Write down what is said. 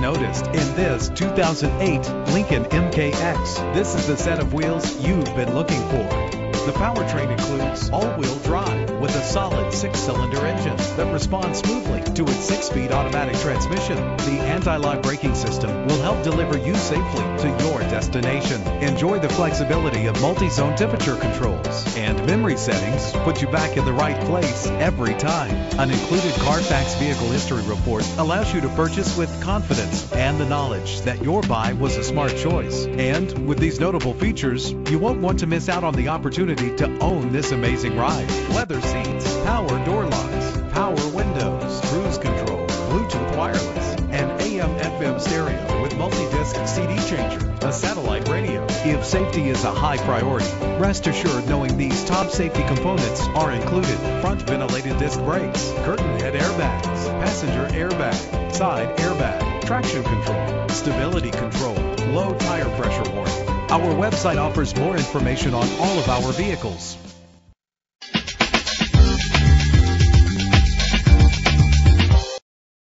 noticed in this 2008 Lincoln MKX. This is the set of wheels you've been looking for. The powertrain includes all-wheel drive with a solid 6-cylinder engine that responds smoothly to its 6-speed automatic transmission. The anti-lock braking system will help deliver you safely to your destination. Enjoy the flexibility of multi-zone temperature controls, and memory settings put you back in the right place every time. An included Carfax vehicle history report allows you to purchase with confidence and the knowledge that your buy was a smart choice. And with these notable features, you won't want to miss out on the opportunity to own this amazing ride. Leather seats, power door locks, power windows, cruise control, Bluetooth wireless, and AM/FM stereo with multi-disc CD changer, a satellite radio. If safety is a high priority, rest assured knowing these top safety components are included: front ventilated disc brakes, curtain head airbags, passenger airbag, side airbag, traction control, stability control, low tire pressure warning. Our website offers more information on all of our vehicles.